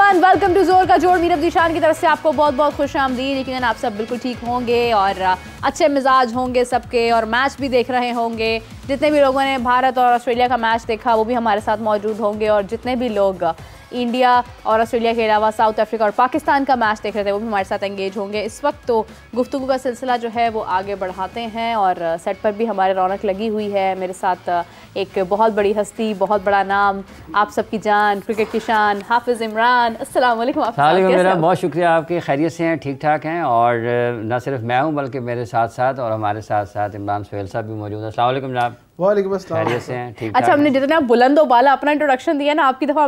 Everyone, welcome to जोर का जोड़। मीरब जीशान की तरफ से आपको बहुत बहुत खुशामदीद। यकीनन आप सब बिल्कुल ठीक होंगे और अच्छे मिजाज होंगे सबके, और मैच भी देख रहे होंगे। जितने भी लोगों ने भारत और ऑस्ट्रेलिया का मैच देखा वो भी हमारे साथ मौजूद होंगे, और जितने भी लोग इंडिया और ऑस्ट्रेलिया के अलावा साउथ अफ्रीका और पाकिस्तान का मैच देख रहे थे वो भी हमारे साथ एंगेज होंगे। इस वक्त तो गुफ्तगू का सिलसिला जो है वो आगे बढ़ाते हैं, और सेट पर भी हमारे रौनक लगी हुई है। मेरे साथ एक बहुत बड़ी हस्ती, बहुत बड़ा नाम, आप सबकी जान, क्रिकेट की शान, हाफिज़ इमरान। अस्सलाम वालेकुम। मेरा बहुत शुक्रिया, आपकी खैरियत से हैं, ठीक ठाक हैं। और न सिर्फ मैं हूँ बल्कि मेरे साथ साथ और हमारे साथ साथ इमरान सोहेल साहब भी मौजूद हैं। अस्सलाम वालेकुम जनाब। वालेकुम अस्सलाम। खैरियत से हैं, ठीक। अच्छा, हमने जितना बुलंद वाला अपना इंट्रोडक्शन दिया ना, आपकी दफ़ा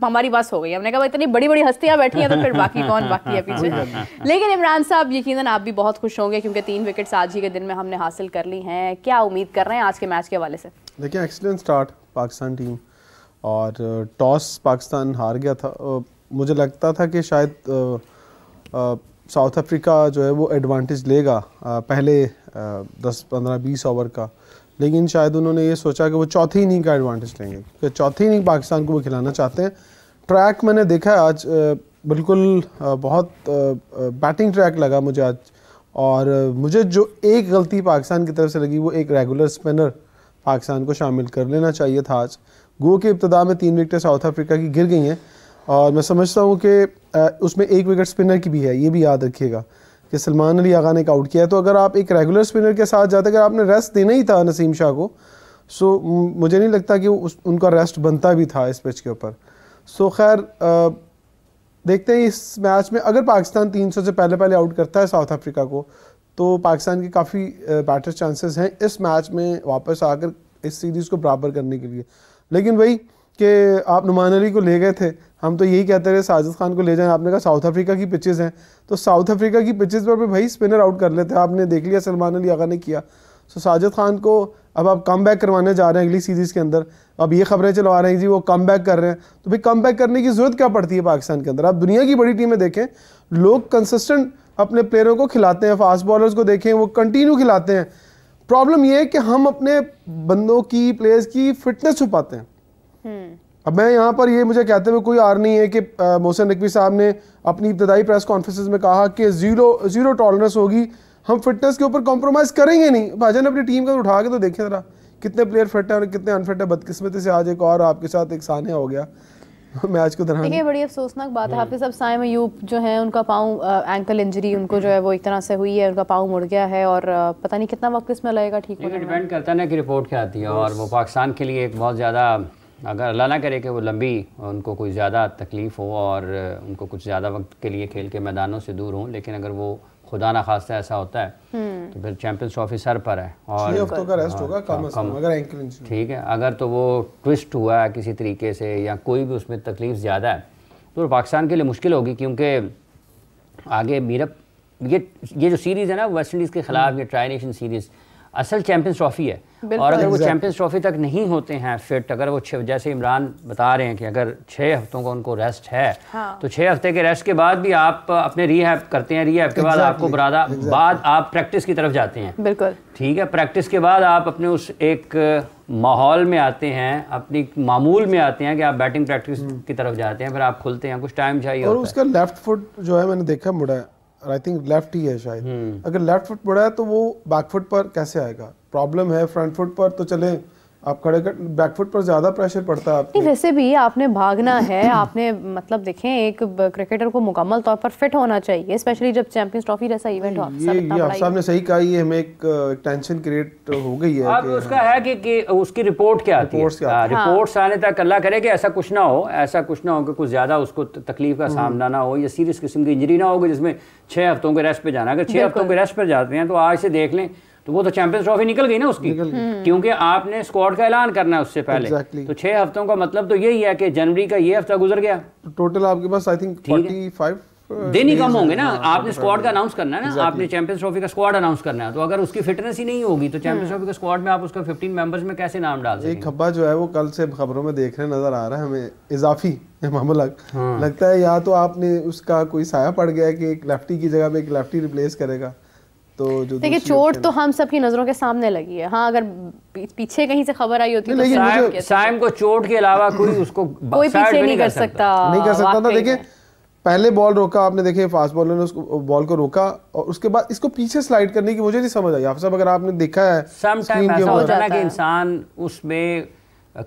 हमारी बस हो गई। हमने कहा इतनी बड़ी बड़ी हस्तियां बैठी हैं तो फिर बाकी कौन बाकी है पीछे। लेकिन इमरान साहब, यकीनन आप भी बहुत खुश होंगे क्योंकि 3 विकेट्स आज ही के दिन में हमने हासिल कर ली हैं। क्या उम्मीद कर रहे हैं आज के मैच के हवाले से? देखिए, एक्सीलेंट स्टार्ट पाकिस्तान टीम, और टॉस पाकिस्तान हार गया था। मुझे लगता था कि शायद साउथ अफ्रीका जो है वो एडवांटेज लेगा पहले 10, 15, 20 ओवर का, लेकिन शायद उन्होंने ये सोचा कि वो चौथी इनिंग का एडवांटेज लेंगे, क्योंकि चौथी इनिंग पाकिस्तान को वो खिलाना चाहते हैं। ट्रैक मैंने देखा है आज, बिल्कुल बहुत बैटिंग ट्रैक लगा मुझे आज, और मुझे जो एक गलती पाकिस्तान की तरफ से लगी वो एक रेगुलर स्पिनर पाकिस्तान को शामिल कर लेना चाहिए था आज। गो के इब्तिदा में 3 विकेटें साउथ अफ्रीका की गिर गई हैं, और मैं समझता हूँ कि उसमें 1 विकेट स्पिनर की भी है, ये भी याद रखिएगा कि सलमान अली आगा ने आउट किया है। तो अगर आप एक रेगुलर स्पिनर के साथ जाते, अगर आपने रेस्ट देना ही था नसीम शाह को, सो मुझे नहीं लगता कि उनका रेस्ट बनता भी था इस पिच के ऊपर। सो खैर, देखते हैं इस मैच में अगर पाकिस्तान 300 से पहले आउट करता है साउथ अफ्रीका को, तो पाकिस्तान के काफ़ी बेटर चांसेस हैं इस मैच में वापस आकर इस सीरीज़ को बराबर करने के लिए। लेकिन वही कि आप नुमान अली को ले गए थे, हम तो यही कहते रहे साजिद खान को ले जाएं। आपने कहा साउथ अफ्रीका की पिचेस हैं, तो साउथ अफ्रीका की पिचेस पर भाई स्पिनर आउट कर लेते हैं। आपने देख लिया सलमान अली आगा ने किया। सो साजिद खान को अब आप कम बैक करवाने जा रहे हैं अगली सीरीज़ के अंदर। अब ये खबरें चलवा रहे हैं जी वो कम बैक कर रहे हैं, तो भाई कम बैक करने की ज़रूरत क्या पड़ती है पाकिस्तान के अंदर? आप दुनिया की बड़ी टीमें देखें, लोग कंसिस्टेंट अपने प्लेयरों को खिलाते हैं। फास्ट बॉलर्स को देखें, वो कंटिन्यू खिलाते हैं। प्रॉब्लम ये है कि हम अपने बंदों की, प्लेयर्स की फिटनेस छुपाते हैं। अब मैं यहाँ पर ये मुझे कहते हुए कोई आर नहीं है कि मोहसिन नकवी साहब ने अपनी इब्तदाई प्रेस कॉन्फ्रेंसेस में कहा कि जीरो टॉलरेंस होगी, हम फिटनेस के ऊपर कॉम्प्रोमाइज़ करेंगे नहीं। भाईजान अपनी टीम का उठा के तो देखें ज़रा कितने प्लेयर फिट हैं और कितने अनफिट है। बदकिस्मती से आज एक और आपके साथ एक सानिया हो गया मैच को दौरान। देखिए, बड़ी अफसोसनाक बात है हाफिज़ साहब, साइम अयूब जो है उनका पाँव एंकल इंजरी उनको जो है वो एक तरह से हुई है, उनका पाँव मुड़ गया है, और पता नहीं कितना वक्त इसमें लगेगा ठीक होने में। डिपेंड करता है ना कि रिपोर्ट क्या आती है, और वो पाकिस्तान के लिए एक बहुत ज़्यादा, अगर अल्लाह ना करे कि वो लंबी उनको कोई ज़्यादा तकलीफ़ हो और उनको कुछ ज़्यादा वक्त के लिए खेल के मैदानों से दूर हों, लेकिन अगर वो खुदा ना खास्ता ऐसा होता है तो फिर चैंपियंस ट्रॉफी सर पर है और 6 हफ्तों का रेस्ट होगा कम से कम अगर एंकल इंजरी। ठीक है, अगर तो वो ट्विस्ट हुआ है किसी तरीके से या कोई भी उसमें तकलीफ ज़्यादा है तो पाकिस्तान के लिए मुश्किल होगी, क्योंकि आगे मीरब ये जो सीरीज़ है ना वेस्ट इंडीज़ के खिलाफ, ये ट्राई नेशन सीरीज़ असल चैंपियंस ट्रॉफी है, और अगर वो चैंपियंस ट्रॉफी तक नहीं होते हैं फिट, अगर वो जैसे इमरान बता रहे हैं कि अगर 6 हफ्तों का उनको रेस्ट है, तो 6 हफ्ते के रेस्ट के बाद भी आप अपने रीहैब करते हैं, रीहैब के बाद आपको बाद आप प्रैक्टिस की तरफ जाते हैं। बिल्कुल ठीक है, प्रैक्टिस के बाद आप अपने उस एक माहौल में आते हैं, अपनी मामूल में आते हैं कि आप बैटिंग प्रैक्टिस की तरफ जाते हैं, फिर आप खुलते हैं, कुछ टाइम चाहिए। और उसका लेफ्ट फुट जो है मैंने देखा मुड़ा है, आई थिंक लेफ्ट ही है शायद। अगर लेफ्ट फुट मुड़ा है तो वो बैक फुट पर कैसे आएगा? प्रॉब्लम है। फ्रंट फुट पर तो चले आप खड़े कर, बैक फुट पर ज़्यादा प्रेशर पड़ता है आपको। वैसे भी आपने भागना है, आपने मतलब देखें एक क्रिकेटर को मुकम्मल तौर पर फिट होना चाहिए, स्पेशली जब चैंपियंस ट्रॉफी जैसा इवेंट हो। ये आप साहब ने सही कहा, ये हमें एक टेंशन क्रिएट हो गई है। अब उसका है कि उसकी रिपोर्ट क्या आती है, रिपोर्ट्स आने तक अल्लाह करे कि ऐसा कुछ ना हो कि कुछ ज़्यादा उसको तकलीफ का सामना ना हो या सीरियस किस्म की इंजरी ना हो जिसमें 6 हफ्तों के रेस्ट पे जाना। अगर 6 हफ्तों के रेस्ट पर जाते हैं तो आज से देख लें तो वो तो चैंपियंस ट्रॉफी निकल गई ना उसकी, क्योंकि आपने स्क्वाड का ऐलान करना है उससे पहले। तो 6 हफ्तों का मतलब तो यही है कि जनवरी का ये हफ्ता गुजर गया, टोटल आपके पास आई थिंक 45 दिन ही कम होंगे ना। आपने स्क्वाड का अनाउंस करना है ना, आपने चैंपियंस ट्रॉफी का स्क्वाड अनाउंस करना है, तो अगर उसकी फिटनेस ही नहीं होगी तो चैंपियंस ट्रॉफी के स्क्वाड में आप उसका 15 मेंबर्स में कैसे नाम डाल सकेंगे? एक खब्बा जो है वो कल से खबरों में देख रहे नजर आ रहा है हमें, इजाफी मामला लगता है, या तो आपने उसका कोई साया पड़ गया है कि एक लेफ्टी की जगह पे एक लेफ्टी रिप्लेस करेगा। तो जो देखिए, चोट तो हम सबकी नजरों के सामने लगी है। हाँ, अगर पीछे कहीं से खबर आई होती तो साइम को चोट के अलावा कोई उसको कोई पीछे नहीं कर सकता था। देखिए पहले बॉल रोका आपने, देखे फास्ट बॉलर ने उसको बॉल को रोका और उसके बाद इसको पीछे स्लाइड करने की मुझे नहीं समझ आई। आप सब अगर आपने देखा है सम टाइम ऐसा होता है ना कि इंसान उसमें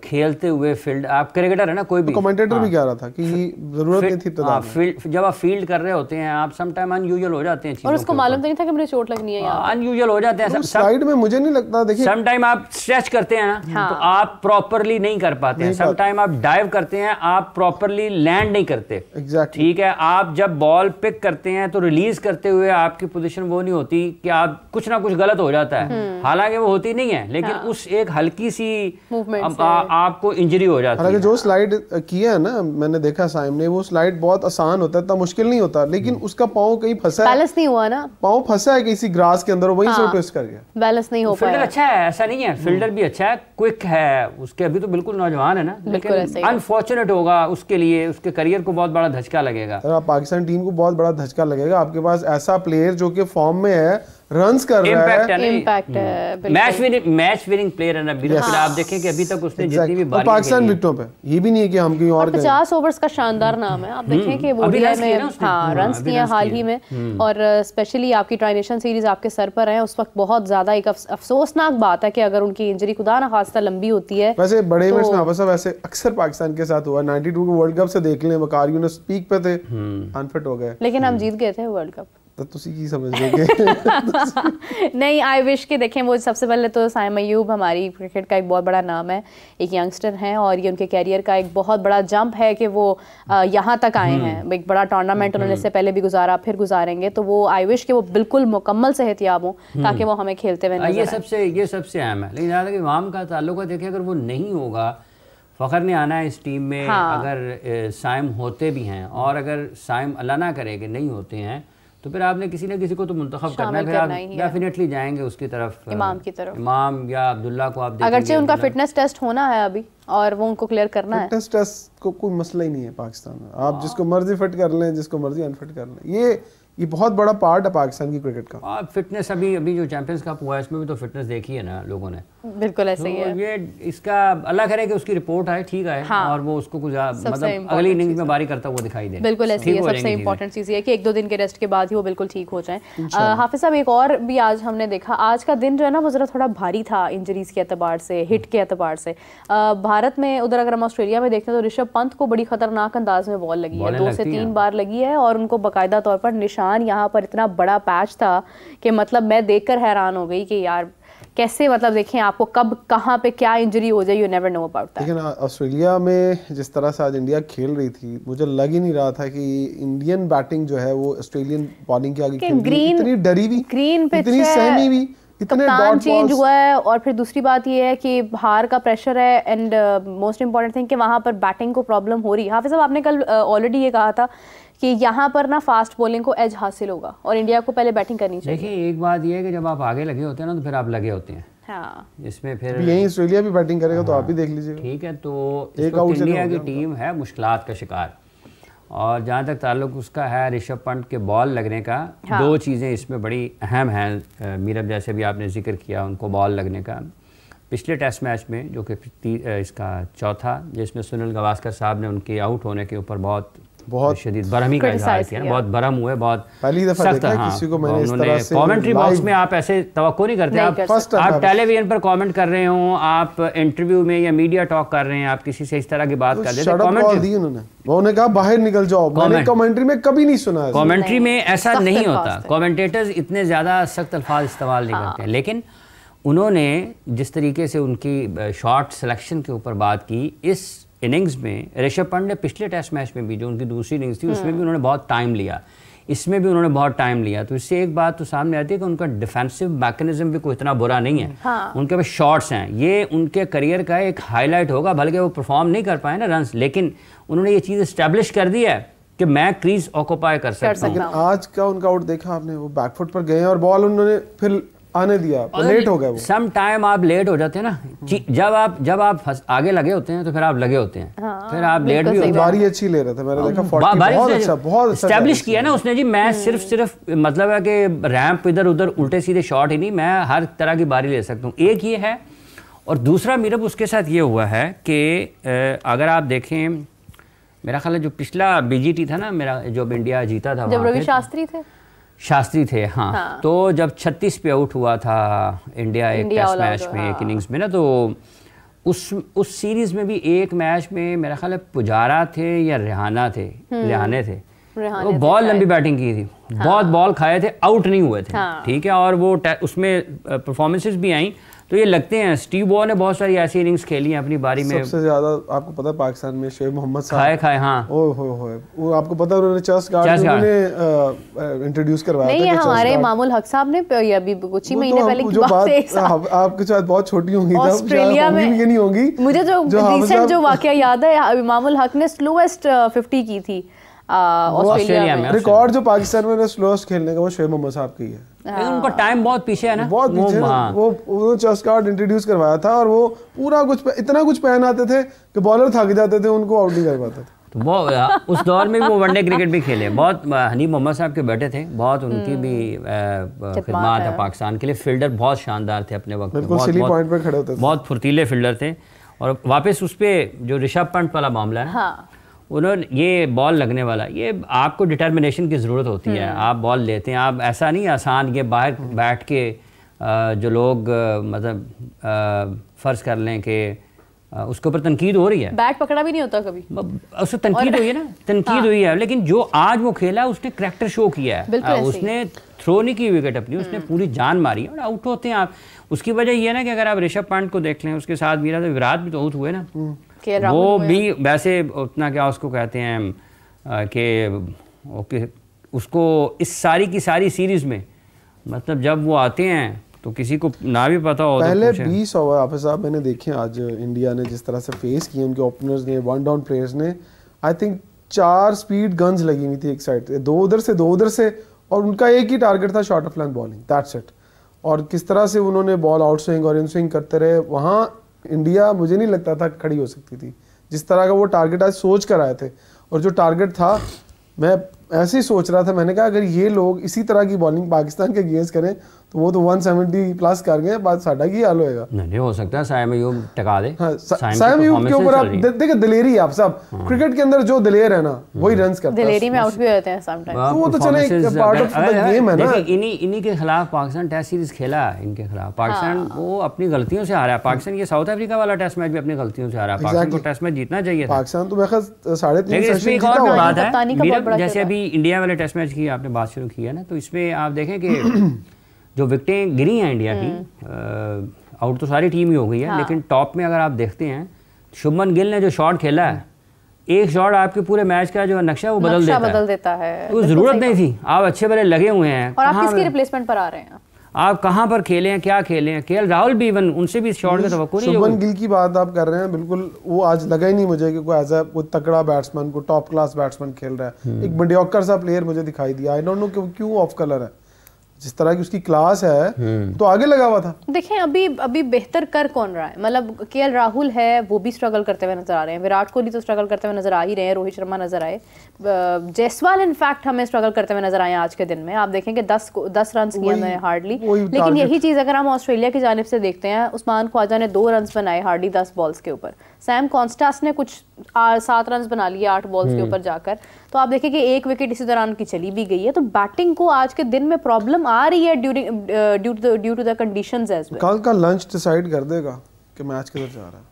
खेलते हुए फील्ड, आप क्रिकेटर है ना कोई भी, कमेंटेटर भी कह रहा था कि जरूरत नहीं थी तो फील्ड जब आप फील्ड कर रहे होते हैं आप सम टाइम अनयूजुअल हो जाते हैं चीजों, और उसको मालूम तो नहीं था कि मुझे चोट लगनी है यहाँ, अनयूजुअल हो जाते हैं स्लाइड में। मुझे नहीं लगता, देखिए सम टाइम आप स्ट्रेच करते हैं ना तो आप प्रॉपरली नहीं कर पाते हैं, सम टाइम आप डाइव करते हैं आप प्रॉपरली लैंड नहीं करते। एग्जैक्टली ठीक है, आप जब बॉल पिक करते हैं तो रिलीज करते हुए आपकी पोजीशन वो नहीं होती कि आप कुछ ना कुछ गलत हो जाता है, हालांकि वो होती नहीं है, लेकिन उस एक हल्की सी आपको इंजरी हो जाती है। हालांकि जो स्लाइड किया है ना, मैंने देखा साइम ने, वो स्लाइड बहुत आसान होता है, इतना मुश्किल नहीं होता, लेकिन उसका पाँव कहीं फंसा है, बैलेंस नहीं हुआ ना, पाँव फंसा है किसी ग्रास के अंदर, वहीं से ट्विस्ट कर गया, बैलेंस नहीं हो पाया। फील्डर अच्छा है, ऐसा नहीं है, फील्डर भी अच्छा है, क्विक है, उसके अभी तो बिल्कुल नौजवान है ना, लेकिन अनफॉर्चुनेट होगा उसके लिए, उसके करियर को बहुत बड़ा धचका लगेगा। पाकिस्तान टीम को बहुत बड़ा धचका लगेगा, आपके पास ऐसा प्लेयर जो कि फॉर्म में है, रन्स कर रहा है, इम्पैक्ट है, मैच विनिंग प्लेयर है ना, फिर आप देखें कि अभी तक उसने जितनी भी बारी पाकिस्तान विकेटों पे, ये भी नहीं है कि हम कहीं और 50 ओवर्स का शानदार नाम है। आप देखें कि ओडीआई में रन्स किए हाल ही में, और स्पेशली आपकी ट्राई सीरीज आपके सर पर है, उस वक्त बहुत ज्यादा एक अफसोसनाक बात है कि अगर उनकी इंजरी खुदा ना खास्ता लंबी होती है। वैसे बड़े इवेंट्स में आपस वैसे अक्सर पाकिस्तान के साथ हुआ, 92 के वर्ल्ड कप से देख लें, वकार यूनुस पीक पे थे, अनफिट हो गए, लेकिन हम जीत गए थे वर्ल्ड कप। तो तुसी की समझ लोगे नहीं, आई विश के देखें, वो सबसे पहले तो साइम अयूब हमारी क्रिकेट का एक बहुत बड़ा नाम है, एक यंगस्टर हैं, और ये उनके कैरियर का एक बहुत बड़ा जंप है कि वो यहाँ तक आए हैं। एक बड़ा टूर्नामेंट उन्होंने इससे पहले भी गुजारा, फिर गुजारेंगे, तो वो आई विश कि वो बिल्कुल मुकम्मल सेहतियाब हों ताकि वो हमें खेलते हुए नजर आए। ये सबसे अहम है। लेकिन ज़्यादा कि वाम का ताल्लुक है, देखिए अगर वो नहीं होगा, फ़ख्र ने आना है इस टीम में, अगर साइम होते भी हैं, और अगर साइम अल्लाह ना करे कि नहीं होते हैं, तो फिर आपने किसी न किसी को तो मुंतखब करना है, फिर आप डेफिनेटली जाएंगे उसकी तरफ, इमाम की तरफ, इमाम या अब्दुल्ला को आप देखेंगे। अगरचे उनका फिटनेस टेस्ट होना है अभी, और वो उनको क्लियर करना है। फिटनेस टेस्ट को कोई मसला ही नहीं है पाकिस्तान में, आप जिसको मर्जी फिट कर लें, जिसको मर्जी अनफिट कर लें, ये बहुत बड़ा पार्ट है पाकिस्तान की क्रिकेट का। फिटनेस अभी जो चैंपियंस कप हुआ है इसमें भी तो फिटनेस देखी है ना लोगों ने, बिल्कुल ऐसे ही है। ये इसका अल्लाह करे कि उसकी रिपोर्ट आए, ठीक है, और वो उसको कुछ मतलब अगली इनिंग्स में बारी करता हुआ दिखाई दे। बिल्कुल ऐसे ही है, सबसे इंपॉर्टेंट चीज़ ये है कि 1-2 दिन के रेस्ट के बाद ही वो बिल्कुल ठीक हो जाएं। हाफिज साहब, एक और भी आज हमने देखा, आज का दिन जो है ना वो जरा थोड़ा भारी था इंजरीज के एतबार से, हिट के एतबार से। भारत में उधर अगर हम ऑस्ट्रेलिया में देखते हैं तो ऋषभ पंत को बड़ी खतरनाक अंदाज में बॉल लगी है, 2 से 3 बार लगी है, और उनको बाकायदा तौर पर निशान, यहाँ पर इतना बड़ा पैच था कि मतलब मैं देखकर हैरान हो गई कि यार कैसे, मतलब देखें आपको कब कहाँ पे क्या इंजरी हो जाए, you never know about that. लेकिन ऑस्ट्रेलिया में जिस तरह से आज इंडिया खेल रही थी, मुझे लग ही नहीं रहा था कि इंडियन बैटिंग जो है वो ऑस्ट्रेलियन बॉलिंग के आगे खेल रही है, इतनी डरी हुई, ग्रीन पिच इतनी सहमी हुई, इतने डॉट चेंज हुआ है, और फिर दूसरी बात ये है कि हार का प्रेशर है, एंड मोस्ट इंपॉर्टेंट थिंग कि वहाँ पर बैटिंग को प्रॉब्लम हो रही है। हाफिज साहब, आपने कल ऑलरेडी ये कहा था कि यहाँ पर ना फास्ट बॉलिंग को एज हासिल होगा और इंडिया को पहले बैटिंग करनी चाहिए। देखिए एक बात ये है कि जब आप आगे लगे होते हैं ना तो फिर आप लगे होते हैं। हाँ, इसमें फिर यहीं ऑस्ट्रेलिया भी बैटिंग करेगा तो आप भी देख लीजिएगा। ठीक है, तो इंडिया की टीम है मुश्किलात का शिकार, और जहाँ तक ताल्लुक उसका है ऋषभ पंत के बॉल लगने का, 2 चीज़ें इसमें बड़ी अहम हैं। मीरब जैसे भी आपने जिक्र किया उनको बॉल लगने का, पिछले टेस्ट मैच में जो कि इसका चौथा, जिसमें सुनील गावस्कर साहब ने उनके आउट होने के ऊपर बहुत शदीद बरहमी का इजहार किया, बहुत बरहम हुए, बहुत पहली दफा देखा है किसी को मैंने इस तरह से। कमेंट्री बॉक्स में आप ऐसे तवक्को नहीं करते, आप टेलीविजन पर कमेंट कर रहे हो, आप इंटरव्यू में या मीडिया टॉक कर रहे हैं, आप किसी से इस तरह की बात कर रहे हैं, उन्होंने कहा बाहर निकल जाओ, मैंने कमेंट्री में कभी नहीं सुना। कमेंट्री में ऐसा नहीं होता, कमेंटेटर्स इतने ज़्यादा सख्त अल्फाज इस्तेमाल नहीं करते, लेकिन उन्होंने जिस तरीके से उनकी शॉट सिलेक्शन के ऊपर बात की इस इनिंग्स में, ऋषभ पंत ने पिछले टेस्ट मैच में भी जो उनकी दूसरी इनिंग्स थी उसमें भी उन्होंने बहुत टाइम लिया, इसमें भी उन्होंने बहुत टाइम लिया, तो इससे एक बात तो सामने आती है कि उनका डिफेंसिव मैकेनिज्म भी कोई इतना बुरा नहीं है। उनके पास शॉट्स हैं, ये उनके करियर का एक हाईलाइट होगा, भले वो परफॉर्म नहीं कर पाए ना रन्स, लेकिन उन्होंने ये चीज़ इस्टेब्लिश कर दी है कि मैं क्रीज ऑक्यूपाई कर सकता हूँ। आज का उनका आउट देखा आपने, वो बैकफुट पर गए और बॉल उन्होंने फिर आने दिया, लेट हो गए वो। सम टाइम आप लेट हो जाते हैं ना, जब आप आगे लगे होते हैं तो फिर आप लगे होते हैं, फिर आप लेट भी होते हैं। बारी अच्छी ले रहे थे, मैंने देखा 40 बहुत अच्छा एस्टैब्लिश किया ना उसने जी। मैं सिर्फ मतलब है कि रैंप इधर उधर उल्टे सीधे शॉट ही नहीं, मैं हर तरह की बारी ले सकता हूँ, एक ये है। और दूसरा मीरब उसके साथ ये हुआ है कि अगर आप देखें मेरा ख्याल है जो पिछला BGT था ना मेरा, जब इंडिया जीता था, जब रवि शास्त्री थे, हाँ। तो जब 36 पे आउट हुआ था इंडिया एक टेस्ट मैच में, एक इनिंग्स में ना, तो उस सीरीज में भी एक मैच में मेरा ख्याल है पुजारा थे या रेहाने थे, वो बहुत लंबी बैटिंग की थी, बहुत बॉल खाए थे, आउट नहीं हुए थे, ठीक है, और वो उसमें परफॉर्मेंसेस भी आई। तो ये लगते हैं स्टीव वॉ ने बहुत सारी ऐसी इनिंग्स खेली हैं अपनी बारी में। सबसे ज्यादा आपको पता है पाकिस्तान में शोएब मोहम्मद साहब खाए, हाँ, वो आपको पता है उन्होंने चेस्ट गार्ड उन्होंने इंट्रोड्यूस करवाया था। नहीं, हमारे मामूल हक साहब ने अभी कुछ ही महीने पहले की बात है, आपके साथ बहुत छोटी होंगी, ऑस्ट्रेलिया में नहीं होंगी, मुझे जो रिसेंट जो वाकया याद है, मामूल हक ने स्लोएस्ट 50 की थी ऑस्ट्रेलिया में। रिकॉर्ड जो पाकिस्तान में स्लोएस्ट खेलने का वो शोएब मोहम्मद साहब की है। उनका टाइम बहुत पीछे है ना, बहुत पीछे। वो चेस्ट गार्ड इंट्रोड्यूस करवाया था और वो पूरा कुछ इतना कुछ पहन आते थे कि बॉलर थक जाते थे, उनको आउट नहीं कर पाते थे। तो वो उस दौर में भी वो वनडे क्रिकेट भी खेले, बहुत हनीफ मोहम्मद साहब के बेटे थे, बहुत उनकी भी खिदमत है पाकिस्तान के लिए। फील्डर बहुत शानदार थे अपने वक्त में, बहुत फुर्तीले फील्डर थे। और वापस उस पर जो ऋषभ पंत वाला मामला है, उन्होंने ये बॉल लगने वाला, ये आपको डिटर्मिनेशन की ज़रूरत होती है। आप बॉल लेते हैं, आप ऐसा नहीं आसान, ये बाहर बैठ के जो लोग मतलब फ़र्ज़ कर लें कि उसके ऊपर तनकीद हो रही है, बैट पकड़ा भी नहीं होता कभी, उससे तनकीद हुई है ना, तनकीद हुई है, लेकिन जो आज वो खेला उसने करैक्टर शो किया है, उसने थ्रो नहीं की विकेट अपनी, उसने पूरी जान मारी और आउट होते हैं आप। उसकी वजह ये है ना कि अगर आप ऋषभ पंत को देख लें, उसके साथ विराट भी तो आउट हुए ना, वो भी वैसे उतना क्या उसको कहते हैं कि उसको इस सारी की सारी सीरीज़ में मतलब जब वो आते हैं तो किसी को ना भी पता हो। पहले 20 ओवर हाफिज साहब मैंने देखे आज इंडिया ने जिस तरह से फेस किए, उनके ओपनर्स ने, वन डाउन प्लेयर्स ने, आई थिंक 4 स्पीड गन्स लगी हुई थी एक साइड से, 2 उधर से, और उनका एक ही टारगेट था short of length bowling, that's it. और किस तरह से उन्होंने बॉल आउट स्विंग और इन स्विंग करते रहे, वहाँ इंडिया मुझे नहीं लगता था खड़ी हो सकती थी। जिस तरह का वो टारगेट आज सोच कर आए थे, और जो टारगेट था, मैं ऐसे ही सोच रहा था, मैंने कहा अगर ये लोग इसी तरह की बॉलिंग पाकिस्तान के अगेंस्ट करें तो वो तो 170 प्लस कर गए, बात साडा की हाल होएगा। नहीं हो सकता साइम अयूब टका दे। हाँ, साइम अयूब के ऊपर आप देखिए दिलेरी, आप सब क्रिकेट के अंदर जो दिलेर है ना वही रन्स करता है। दिलेरी में आउट भी होते हैं समटाइम्स, वो तो चले एक पार्ट ऑफ द गेम है ना। इन्हीं के खिलाफ पाकिस्तान टेस्ट सीरीज खेला, इनके खिलाफ पाकिस्तान वो अपनी गलतियों से हारा है। पाकिस्तान ये साउथ अफ्रीका वाला टेस्ट मैच भी अपनी गलतियों से हारा, पाकिस्तान को टेस्ट मैच जीतना चाहिए था। पाकिस्तान तो मैं 3.5 सेशन एक और बात है, जैसे अभी इंडिया वाले टेस्ट मैच की आपने बात शुरू की है ना, तो इसमें आप देखें कि जो विकेटें गिरी हैं इंडिया की, आउट तो सारी टीम ही हो गई है, लेकिन टॉप में अगर आप देखते हैं शुभमन गिल ने जो शॉट खेला है, एक शॉट आपके पूरे मैच का जो नक्शा वो बदल देता है। वो जरूरत नहीं थी, आप अच्छे बड़े लगे हुए हैं, और आप किसकी रिप्लेसमेंट पर आ रहे हैं, आप कहाँ पर खेले हैं, क्या खेले हैं। केएल राहुल भी इवन उनसे भी शॉट का तवक्कुर नहीं। शुभमन गिल की बात आप कर रहे हैं, बिल्कुल वो आज लगा ही नहीं मुझे कि कोई ऐसा कोई तगड़ा बैट्समैन, कोई टॉप क्लास बैट्समैन खेल रहा है। एक mediocre सा प्लेयर मुझे दिखाई दिया, आई डोंट नो क्यों ऑफ कलर है, जिस तरह की उसकी क्लास है तो आगे लगा हुआ था। देखें अभी बेहतर कर कौन रहा है, मतलब केएल राहुल है वो भी स्ट्रगल करते हुए नजर आ रहे हैं, विराट कोहली तो स्ट्रगल करते हुए नजर आ ही रहे हैं, रोहित शर्मा नजर आए, जायसवाल इनफैक्ट हमें स्ट्रगल करते हुए नजर आए आज के दिन में। आप देखेंगे 10 रन किए उन्होंने हार्डली, लेकिन यही चीज़ अगर हम ऑस्ट्रेलिया की जानिब से देखते हैं, उस्मान ख्वाजा ने 2 रन बनाए हार्डली 10 बॉल्स के ऊपर, सैम कॉन्स्टास ने कुछ 7 रन बना लिए 8 बॉल्स के ऊपर जाकर। तो आप देखें कि 1 विकेट इसी दौरान की चली भी गई है। तो बैटिंग को आज के दिन में प्रॉब्लम आ रही है due to the conditions as well. कल का लंच डिसाइड कर देगा कि मैच किधर जा रहा है,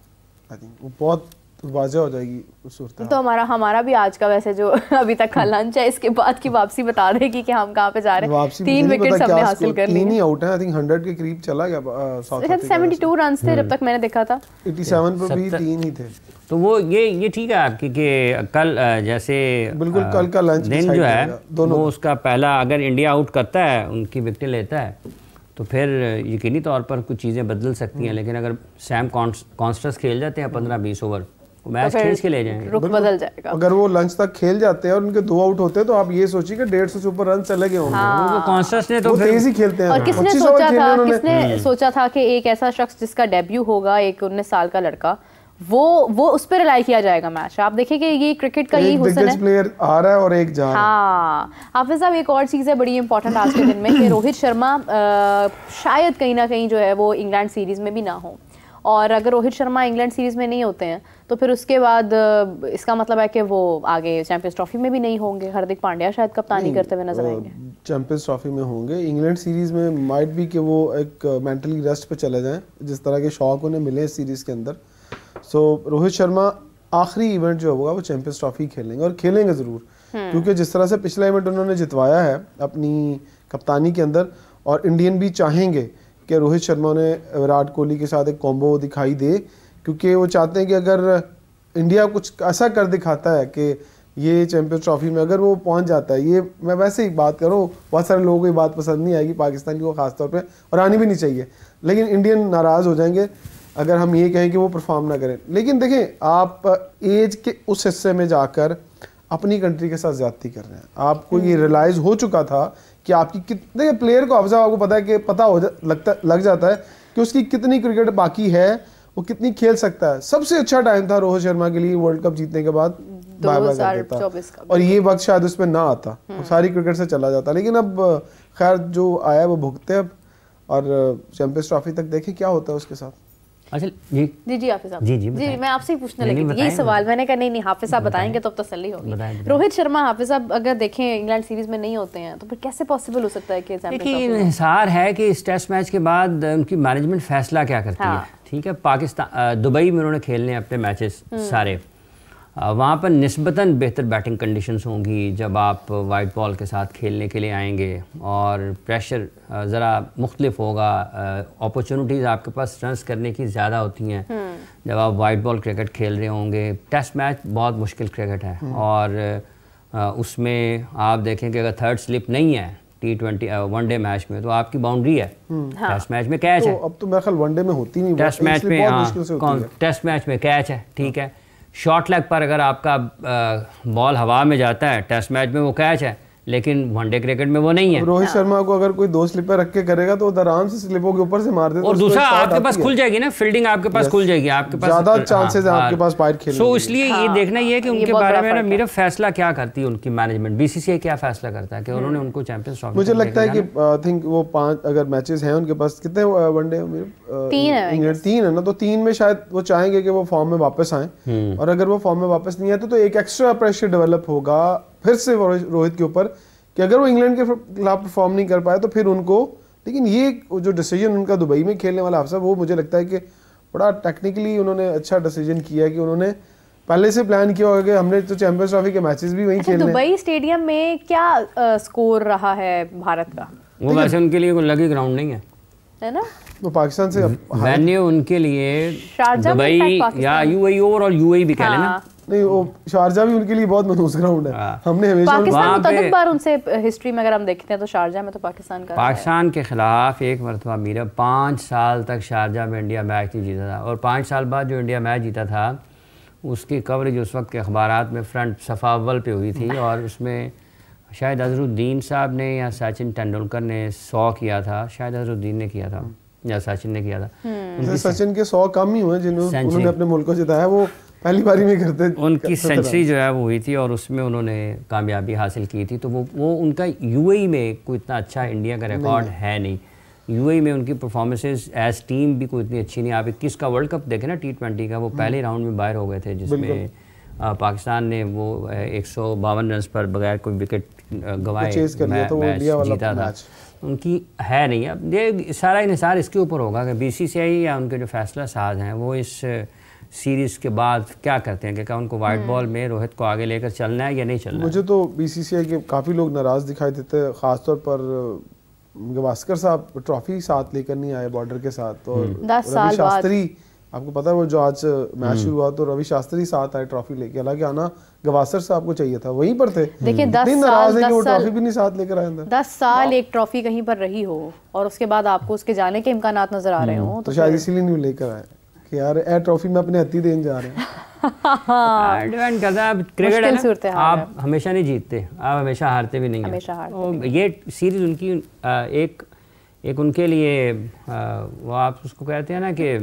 आई थिंक वो बहुत वाज़ेह हो जाएगी उस सूरत। तो हमारा भी आज का वैसे जो अभी तक का लंच है, इसके बाद की वापसी बता देगी कि हम कहाँ पे जा रहे हैं। 3 विकेट हमने हासिल कर लिए, 3 ही आउट है, आई थिंक 100 के करीब चला गया साउथ अफ्रीका। 72 रन थे जब तक मैंने देखा था, 87 पर भी 3 ही थे। तो वो ये ठीक है आपकी कि कल जैसे बिल्कुल कल का लंच दिन जो है वो उसका पहला, अगर इंडिया आउट करता है, उनकी विकेट लेता है, तो फिर यकीनी तौर पर कुछ चीज़ें बदल सकती हैं। लेकिन अगर सैम कॉन्स्टस खेल जाते हैं 15-20 ओवर, मैच खींच के ले जाएंगे, रुख बदल जाएगा। अगर वो लंच तक खेल जाते हैं और उनके 2 आउट होते हैं तो आप ये सोचिए कि 150 से ऊपर रन चले गए होंगे। कॉन्स्टस ने तो तेज ही खेलते हैं। और किसने सोचा था कि एक ऐसा शख्स जिसका डेब्यू होगा, एक 19 साल का लड़का, वो उस पर रिलाई किया जाएगा मैच। आप देखें कि ये क्रिकेट का यही हुस्न है, प्लेयर आ रहा है और एक जा रहा है। हाँ, हाफिज साहब एक और चीज़ है बड़ी इंपॉर्टेंट आज के दिन में कि रोहित शर्मा शायद कहीं ना कहीं जो है वो इंग्लैंड सीरीज में भी ना हो, और अगर रोहित शर्मा इंग्लैंड सीरीज में नहीं होते हैं तो फिर उसके बाद इसका मतलब है कि वो आगे चैंपियंस ट्रॉफी में भी नहीं होंगे। हार्दिक पांड्या शायद कप्तानी करते हुए नजर आएंगे। चैंपियंस ट्रॉफी में होंगे, इंग्लैंड सीरीज में माइट भी कि वो एक मेंटली रेस्ट पे चले जाएं, जिस तरह के शौक उन्हें मिले इस सीरीज के अंदर। सो रोहित शर्मा आखिरी इवेंट जो होगा वो चैंपियंस ट्रॉफी खेलेंगे और खेलेंगे ज़रूर, क्योंकि जिस तरह से पिछला इवेंट उन्होंने जितवाया है अपनी कप्तानी के अंदर, और इंडियन भी चाहेंगे कि रोहित शर्मा ने विराट कोहली के साथ एक कॉम्बो दिखाई दे, क्योंकि वो चाहते हैं कि अगर इंडिया कुछ ऐसा कर दिखाता है कि ये चैंपियंस ट्रॉफी में अगर वो पहुंच जाता है, ये मैं वैसे ही बात करूँ, बहुत सारे लोगों को ये बात पसंद नहीं आएगी पाकिस्तानी को खासतौर पे, और आनी भी नहीं चाहिए, लेकिन इंडियन नाराज़ हो जाएंगे अगर हम ये कहें कि वो परफॉर्म ना करें। लेकिन देखें, आप एज के उस हिस्से में जाकर अपनी कंट्री के साथ ज्यादती कर रहे हैं। आपको ये रियलाइज़ हो चुका था कि आपकी कितने प्लेयर को आपको पता है कि लग जाता है कि उसकी कितनी क्रिकेट बाकी है, वो कितनी खेल सकता है। सबसे अच्छा टाइम था रोहित शर्मा के लिए वर्ल्ड कप जीतने के बाद 2024 का, और ये वक्त शायद उसमें ना आता, सारी क्रिकेट से चला जाता। लेकिन अब खैर जो आया वो भुगते अब, और चैंपियंस ट्रॉफी तक देखें क्या होता है उसके साथ। अच्छा जी जी हाफिज साहब, जी मैं आपसे ही पूछने लगी थी यही सवाल। मैंने कहा नहीं हाफिज साहब बताएंगे तो अब तसल्ली होगी। रोहित शर्मा हाफिज साहब अगर देखें इंग्लैंड सीरीज में नहीं होते हैं तो फिर कैसे पॉसिबल हो सकता है कि देखिए इंहिसार है कि इस टेस्ट मैच के बाद उनकी मैनेजमेंट फैसला क्या करती है। ठीक है, पाकिस्तान दुबई में उन्होंने खेलने अपने मैचेस सारे, वहाँ पर निस्बतन बेहतर बैटिंग कंडीशंस होंगी जब आप वाइट बॉल के साथ खेलने के लिए आएंगे, और प्रेशर ज़रा मुख्तलिफ होगा, अपॉर्चुनिटीज़ आपके पास रन्स करने की ज़्यादा होती हैं जब आप वाइट बॉल क्रिकेट खेल रहे होंगे। टेस्ट मैच बहुत मुश्किल क्रिकेट है, और उसमें आप देखें कि अगर थर्ड स्लिप नहीं है T20 वनडे मैच में तो आपकी बाउंड्री है। टेस्ट मैच में कैच है, अब तो मेरे ख्याल वनडे में होती नहीं, टेस्ट मैच में टेस्ट मैच में कैच है। ठीक है, शॉर्ट लेग पर अगर आपका बॉल हवा में जाता है टेस्ट मैच में वो कैच है, लेकिन वनडे क्रिकेट में वो नहीं है। रोहित शर्मा को अगर कोई 2 स्लिपर रख के करेगा तो आराम से स्लिपों के ऊपर से मार देता, और दूसरा आपके पास खुल जाएगी ना, फील्डिंग आपके पास खुल जाएगी, आपके पास ज्यादा चांसेस है आपके पास वाइड खेलने। सो इसलिए ये देखना ये है कि उनके बारे में ना मेरा फैसला क्या करती है उनकी मैनेजमेंट, बीसीसीआई क्या फैसला करता है कि उन्होंने उनको चैंपियंस ट्रॉफी। मुझे लगता है कि आई थिंक वो 5 अगर मैचेस हैं उनके पास, कितने वनडे 3 है ना, तो 3 में शायद वो चाहेंगे कि वो फॉर्म में वापस आए, और अगर वो फॉर्म में वापस नहीं आते तो एक एक्स्ट्रा प्रेशर डेवलप होगा फिर से रोहित के ऊपर कि अगर वो इंग्लैंड के खिलाफ परफॉर्म नहीं कर पाए तो फिर उनको। लेकिन ये जो डिसीजन उनका दुबई में खेलने वाला अफसर, वो मुझे लगता है कि बड़ा टेक्निकली उन्होंने अच्छा डिसीजन किया कि उन्होंने पहले से प्लान किया होगा कि हमने तो चैंपियंस ट्रॉफी के मैचेस भी वहीं खेलने। दुबई स्टेडियम में क्या स्कोर रहा है भारत का? वो वैसे उनके लिए कोई लगी ग्राउंड नहीं है ना, वो पाकिस्तान से वेन्यू उनके लिए दुबई या यूएई, ओवरऑल यूएई भी कह लेना, नहीं वो शारजा भी उनके लिए बहुत मनहूस ग्राउंड है। हमने हमेशा पाकिस्तान बार उनसे हिस्ट्री में अगर हम देखते हैं तो शारजा में तो पाकिस्तान के खिलाफ एक मरतबा मीरा 5 साल तक शारजा में इंडिया मैच नहीं जीता था, और 5 साल बाद जो इंडिया मैच जीता था उसकी कवरेज उस वक्त के अखबारात में फ्रंट सफ़ा अव्वल पे हुई थी, और उसमें शायद अजहरुद्दीन साहब ने या सचिन तेंदुलकर ने 100 किया था, शायद अजहरुद्दीन ने किया था या सचिन ने किया था। सचिन के 100 कम ही हुए जिन्होंने अपने मुल्क को जिताया, वो पहली बारी में करते। उनकी सेंचुरी जो है वो हुई थी और उसमें उन्होंने कामयाबी हासिल की थी, तो वो उनका यूएई में कोई इतना अच्छा इंडिया का रिकॉर्ड है नहीं। यूएई में उनकी परफॉर्मेंसेस एज टीम भी कोई इतनी अच्छी नहीं। आप 21 का वर्ल्ड कप देखें ना T20 का, वो पहले राउंड में बाहर हो गए थे, जिसमें पाकिस्तान ने वो 152 रन पर बगैर कोई विकेट गंवाए मैच जीता था। उनकी है नहीं। अब ये सारा इन्हिसार इसके ऊपर होगा कि बीसीसीआई या उनके जो फैसला साज हैं वो इस सीरीज़ के बाद क्या करते हैं कि क्या उनको वाइट बॉल में रोहित को आगे लेकर चलना है या नहीं चलना है। मुझे तो बीसीसीआई के काफ़ी लोग नाराज़ दिखाई देते हैं, ख़ासतौर पर गवास्कर साहब ट्रॉफी साथ लेकर नहीं आए बॉर्डर के साथ, तो रवि शास्त्री आपको पता है वो जो आज मैच शुरू हुआ तो रवि शास्त्री साथ आए ट्रॉफी लेके, हालांकि आना गवास्कर साहब को चाहिए था, वहीं पर थे। देखिए 10 साल वो ट्रॉफी भी नहीं साथ लेकर आए अंदर। 10 साल एक ट्रॉफी कहीं पर रही हो और उसके बाद आपको उसके जाने के इम्कानात नजर आ रहे हो, तो शायद इसीलिए नहीं लेकर आए कि यार ए ट्रॉफी में अपने हत्ती देने जा रहे हैं। डिपेंड करता है, क्रिकेट है ना, आप हमेशा नहीं जीतते, आप हमेशा हारते भी नहीं हैं। ये सीरीज उनकी एक उनके लिए वो आप उसको कहते हैं ना कि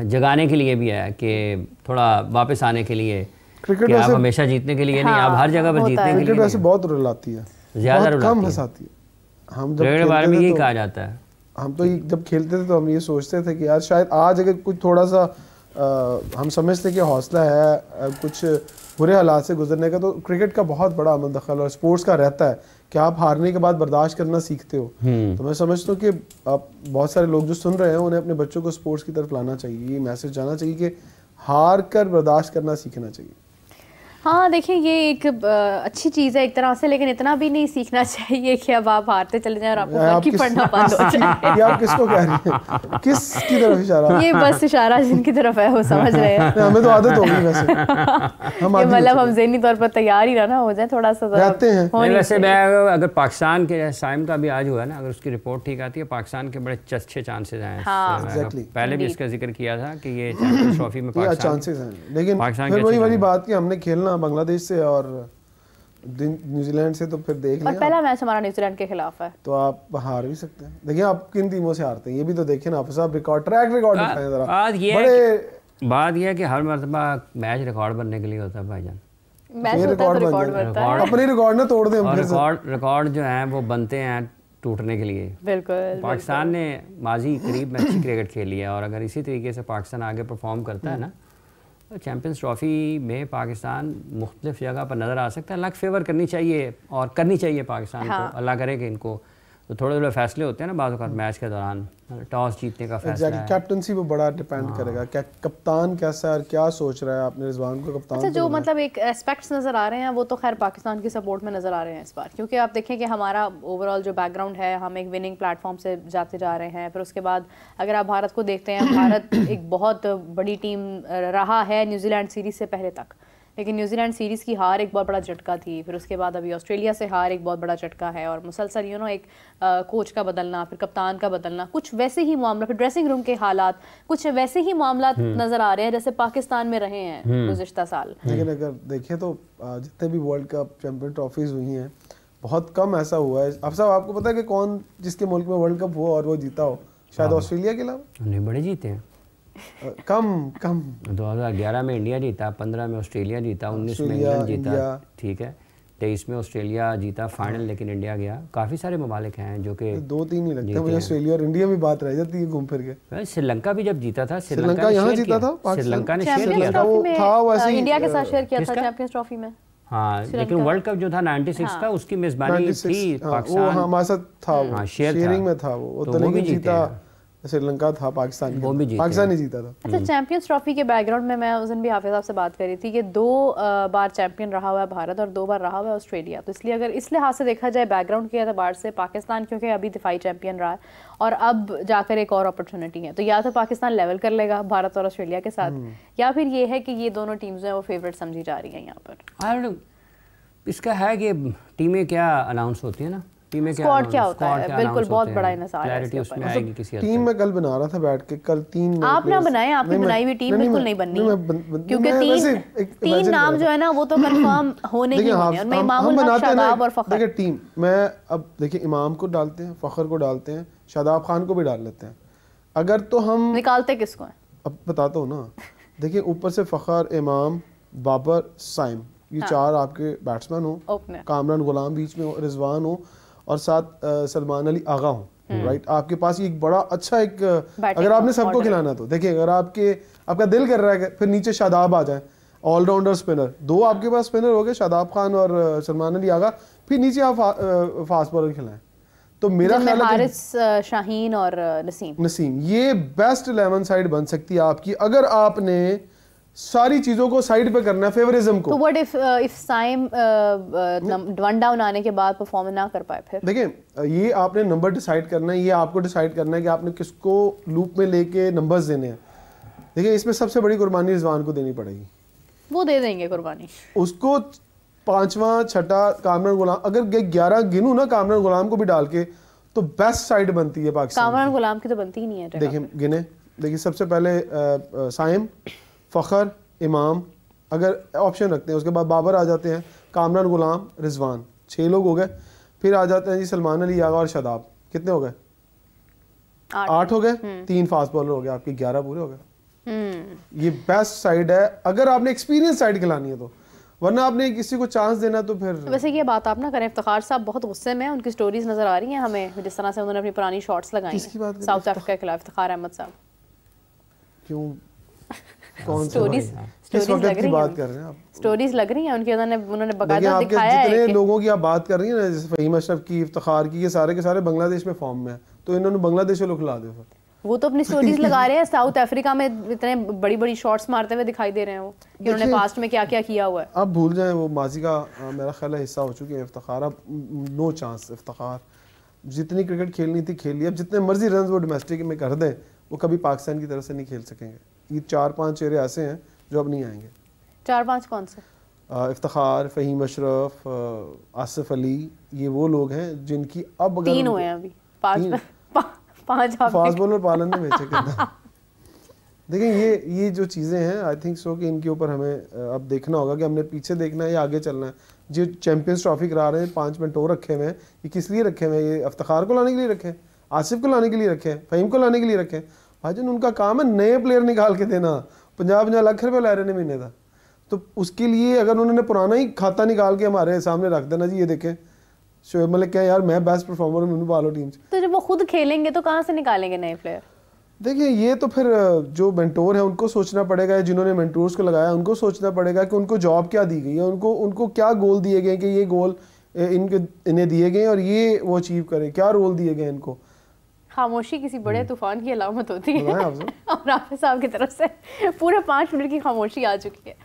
जगाने के लिए भी है कि थोड़ा वापस आने के लिए, क्रिकेट आप हमेशा जीतने के लिए नहीं, आप हर जगह पर जीतने के लिए। क्रिकेट वैसे बहुत रुलाती है, ज़्यादा कम हंसाती है। हम जब क्रिकेट के बारे में यही कहा जाता है, हम तो जब खेलते थे तो हम ये सोचते थे कि यार शायद आज अगर कुछ थोड़ा सा हम समझते कि हौसला है कुछ बुरे हालात से गुजरने का, तो क्रिकेट का बहुत बड़ा अमल दखल और स्पोर्ट्स का रहता है कि आप हारने के बाद बर्दाश्त करना सीखते हो। तो मैं समझता हूँ कि आप बहुत सारे लोग जो सुन रहे हैं उन्हें अपने बच्चों को स्पोर्ट्स की तरफ लाना चाहिए, ये मैसेज जाना चाहिए कि हार कर बर्दाश्त करना सीखना चाहिए। हाँ देखिए ये एक अच्छी चीज़ है एक तरह से, लेकिन इतना भी नहीं सीखना चाहिए कि अब आप हारते चले जाएं और आपको बाकी पढ़ना बंद हो जाए। ये आप किसको कह रही हैं? किसकी तरफ इशारा? ये बस इशारा जिनकी तरफ है वो समझ रहे हैं। हमें तो आदत होगी वैसे, हम मतलब हम ज़हनी तौर पर तैयार ही ना हो जाए थोड़ा सा रहते हैं। वैसे मैं अगर पाकिस्तान के साइम का भी आज हुआ ना, अगर उसकी रिपोर्ट ठीक आती है, पाकिस्तान के बड़े अच्छे चांसेस हैं। पहले भी इसका जिक्र किया था कि ये चैंपियंस ट्रॉफी में चांसेस हैं, लेकिन फिर वही वाली बात कि हमने खेलना बांग्लादेश से और न्यूजीलैंड से, तो फिर देख लें। पहला मैच हमारा न्यूजीलैंड के खिलाफ है, तो आप हार भी सकते हैं। देखिए आप किन टीमों से हारते हैं ये भी तो देखिए ना, आप सब रिकॉर्ड ट्रैक रिकॉर्ड दिखाएं जरा। बात ये है कि हर मर्तबा मैच रिकॉर्ड बनने के लिए होता है भाईजान, मैच होता है तो रिकॉर्ड बनता है, अपने रिकॉर्ड ना तोड़ दें हम। रिकॉर्ड जो हैं वो बनते हैं टूटने के लिए। बिल्कुल पाकिस्तान ने माजी करीब में अच्छी क्रिकेट खेली है और अगर इसी तरीके से पाकिस्तान आगे परफॉर्म करता है ना, तो चैम्पियंस ट्रॉफी में पाकिस्तान मुख्तलिफ जगह पर नज़र आ सकता है। लक फेवर करनी चाहिए और करनी चाहिए पाकिस्तान को, अल्लाह करे कि इनको तो थोड़े थोड़े फैसले होते हैं ना बाज़ औक़ात मैच के दौरान, टॉस जीतने का फैसला है। कैप्टनसी पे बड़ा डिपेंड करेगा, क्या कप्तान कैसा है और क्या सोच रहा है। आपने रिजवान को कप्तान, अच्छा जो मतलब एक एस्पेक्ट्स नज़र आ रहे हैं वो तो खैर पाकिस्तान की सपोर्ट में नज़र आ रहे हैं इस बार, क्योंकि आप देखें कि हमारा ओवरऑल जो बैकग्राउंड है, हम एक विनिंग प्लेटफॉर्म से जाते जा रहे हैं। फिर उसके बाद अगर आप भारत को देखते हैं, भारत एक बहुत बड़ी टीम रहा है न्यूजीलैंड सीरीज़ से पहले तक, लेकिन न्यूजीलैंड सीरीज़ की हार एक बहुत बड़ा झटका थी। फिर उसके बाद अभी ऑस्ट्रेलिया से हार एक बहुत बड़ा झटका है, और मुसलसल एक कोच का बदलना, फिर कप्तान का बदलना, कुछ वैसे ही मामला, फिर ड्रेसिंग रूम के हालात कुछ वैसे ही मामला नज़र आ रहे हैं जैसे पाकिस्तान में रहे हैं गुज़िश्ता साल। लेकिन अगर देखें तो जितने भी वर्ल्ड कप चैंपियन ट्रॉफीज़ हुई हैं, बहुत कम ऐसा हुआ है। अब साहब आपको पता है कि कौन जिसके मुल्क में वर्ल्ड कप हुआ और वो जीता हो? शायद ऑस्ट्रेलिया के अलावा नहीं, बड़े जीते हैं। कम 2011 में इंडिया जीता, 15 में ऑस्ट्रेलिया जीता, 19 में इंग्लैंड जीता, ठीक है, 23 में ऑस्ट्रेलिया जीता फाइनल, लेकिन इंडिया गया। काफ़ी सारे ममालिक हैं जो कि 2-3 ही लगते हैं मुझे, ऑस्ट्रेलिया और इंडिया में बात रह जाती है घूम फिर के। श्रीलंका भी जब जीता था, श्रीलंका यहाँ जीता था, श्रीलंका ने शेयर किया था, वो था वैसे इंडिया के साथ शेयर किया था चैंपियंस ट्रॉफी में। हाँ, लेकिन वर्ल्ड कप जो था 96 का, उसकी मेजबानी थी पाकिस्तान, वो हमारे साथ था, शेयरिंग में था वो तो नहीं जीता, श्रीलंका था, पाकिस्तान ही जीता था। अच्छा, चैंपियंस ट्रॉफी के बैकग्राउंड में मैं उस दिन भी हाफिज साहब से बात करी थी कि 2 बार चैंपियन रहा हुआ है भारत और 2 बार रहा हुआ है ऑस्ट्रेलिया, तो इसलिए अगर इस लिहाज से देखा जाए बैकग्राउंड के एतबार से पाकिस्तान क्योंकि अभी दिफाई चैंपियन रहा है और अब जाकर एक और अपॉर्चुनिटी है, तो या तो पाकिस्तान लेवल कर लेगा भारत और ऑस्ट्रेलिया के साथ, या फिर ये है कि ये दोनों टीम्स हैं वो फेवरेट समझी जा रही हैं यहाँ पर। इसका है कि टीमें क्या अनाउंस होती है ना, स्क्वाड क्या होता है, बिल्कुल बहुत बड़ा इनसार है इसके ऊपर। टीम में कल बना रहा था बैठ के, कल 3 आप ना बनाएं, आपकी बनाई हुई टीम बिल्कुल नहीं बननी, क्योंकि 3 नाम जो है ना वो तो कंफर्म होने ही होने हैं, उनमें इमामुल हक, शादाब और फखर। देखिए टीम मैं अब देखिए इमाम को डालते हैं, फखर को डालते हैं, शादाब खान को भी डाल लेते हैं। अगर तो हम निकालते किसको हैं अब बताता हूँ ना, देखिए ऊपर से फखर, इमाम, बाबर, साइम, ये 4 आपके बैट्समैन हो, कामरान गुलाम बीच में हो, रिजवान हो और साथ सलमान अली आगा हो, राइट। आपके पास एक बड़ा अच्छा एक, अगर आपने सबको खिलाना तो देखिए, अगर आपका दिल कर रहा है फिर नीचे शादाब आ जाए, ऑलराउंडर स्पिनर, 2 आपके पास स्पिनर हो गए, शादाब खान और सलमान अली आगा, फिर नीचे आप फास्ट बॉलर खिलाएं, तो मेरा ख्याल है हारिस, शाहीन और नसीम, ये बेस्ट 11 साइड बन सकती है आपकी, अगर आपने सारी चीजों को साइड पे करना है, फेवरिज्म को। तो व्हाट इफ साइम 1 डाउन आने के बाद परफॉर्म ना कर पाए? फिर देखिए ये आपने नंबर डिसाइड करना है, ये आपको डिसाइड करना है कि आपने किसको लूप में लेके नंबर्स देने हैं। देखिए इसमें सबसे बड़ी कुर्बानी रिजवान को देनी पड़ेगी, वो दे देंगे कुर्बानी, उसको 5वां 6ठा कामरान गुलाम, अगर 11 गिनूं ना कामरान गुलाम को भी डाल के, तो बेस्ट साइड बनती है पाकिस्तान। कामरान गुलाम की तो बनती ही नहीं है। देखिए गिने, देखिए सबसे पहले साइम, फखर, इमाम अगर ऑप्शन रखते हैं, उसके बाद बाबर आ जाते हैं, कामरान गुलाम, रिजवान, 6 लोग हो गए। फिर आ जाते हैं जी सलमान अली आगा और शादाब, कितने हो गए? 8 हो गए, 3 फास्ट बॉलर हो गए, आपके 11 पूरे हो गए। ये बेस्ट साइड है अगर आपने एक्सपीरियंस साइड खिलानी है तो। वरना आपने किसी को चांस देना तो फिर। वैसे ये बात आप ना करें, इफ्तिखार साहब बहुत गुस्से में हैं, उनकी स्टोरीज नजर आ रही हैं हमें जिस तरह से उन्होंने अपनी पुरानी शॉट्स लगाई हैं साउथ अफ्रीका के खिलाफ। इफ्तिखार अहमद साहब क्यों, कौन स्टोरीज किस वक्त की बात कर रहे हैं आप? स्टोरीज लग रही हैं उनकी, उन्होंने बकायदा दिखाया है। जितने लोगों की आप बात कर रही हैं ना, जैसे फहीम अशरफ की, इफ्तिखार की, ये सारे के सारे बांग्लादेश में फॉर्म में है, तो इन्होंने बांग्लादेश को खिला दे। वो तो अपनी स्टोरीज लगा रहे हैं, साउथ अफ्रीका में इतने बड़ी बड़ी शॉट्स मारते हुए दिखाई दे रहे हैं वो, कि उन्होंने पास्ट में क्या क्या किया हुआ है। अब भूल जाएं, वो माजी का मेरा ख्याल है हिस्सा हो चुके हैं इफ्तिखार। अब नो चांस। इफ्तिखार जितनी क्रिकेट खेलनी थी खेल ली, अब जितने मर्जी रन वो डोमेस्टिक में कर दें, वो कभी पाकिस्तान की तरफ से नहीं खेल सकेंगे। ये 4-5 चेहरे ऐसे हैं जो अब नहीं आएंगे। 4-5 कौन से? इफ्तिखार, फहीम अशरफ, आसिफ अली, ये वो लोग हैं जिनकी अब अगर 3 हुए हैं अभी, 5 फास्ट बॉलर पालन में भेजे करना। देखिए ये जो चीज़ें हैं, आई थिंक सो कि इनके ऊपर हमें अब देखना होगा कि हमने पीछे देखना है या आगे चलना है। जो चैंपियंस ट्रॉफी करा रहे हैं, 5 मिनट और रखे हुए हैं, ये किस लिए रखे हुए हैं? ये इफ्तिखार को लाने के लिए रखे हैं, आसिफ को लाने के लिए रखे हैं, फहीम को लाने के लिए रखे हैं। भाईजान उनका काम है नए प्लेयर निकाल के देना। 50-50 लाख रुपये ला रहे हैं महीने का, तो उसके लिए अगर उन्होंने पुराना ही खाता निकाल के हमारे सामने रख देना, जी ये देखें शोएब मलिक क्या यार मैं बेस्ट परफॉर्मर हूँ, पालो टीम से। तो जब वो खुद खेलेंगे तो कहाँ से निकालेंगे नए प्लेयर? देखिए ये तो फिर जो मेंटोर है उनको सोचना पड़ेगा, जिन्होंने मेंटोर्स को लगाया उनको सोचना पड़ेगा कि उनको जॉब क्या दी गई है, उनको क्या गोल दिए गए कि ये गोल इन्हें दिए गए और ये वो अचीव करें, क्या रोल दिए गए इनको। खामोशी किसी बड़े तूफान की अलामत होती है और हाफिज साहब की तरफ से पूरे 5 मिनट की खामोशी आ चुकी है।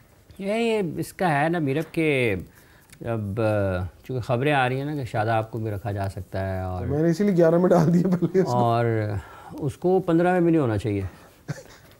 ये इसका है ना मीरब के, अब चूँकि ख़बरें आ रही हैं ना कि शादाब को भी रखा जा सकता है, और मैंने इसीलिए 11 में डाल दिया पहले और उसको 15 में भी नहीं होना चाहिए।